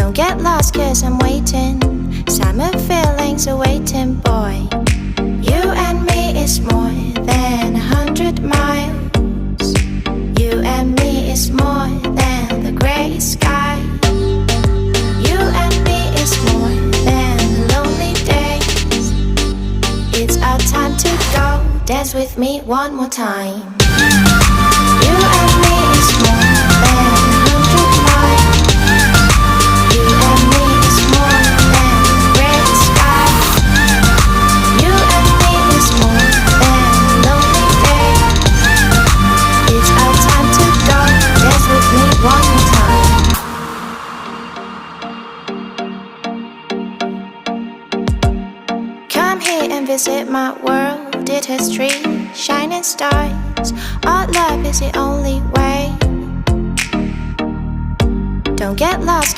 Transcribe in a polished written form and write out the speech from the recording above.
Don't get lost 'cause I'm waiting. Summer feelings are waiting, boy. You and me is more than 100 miles. You and me is more than the gray sky. You and me is more than lonely days. It's our time to go. Dance with me one more time. You and me is more than 100 miles. You and me is more than gray sky. You and me is more than lonely days. It's our time to go. Dance with me one more time. Come here and visit my world. It has trees, shining stars. Our love is the only way. Don't get lost.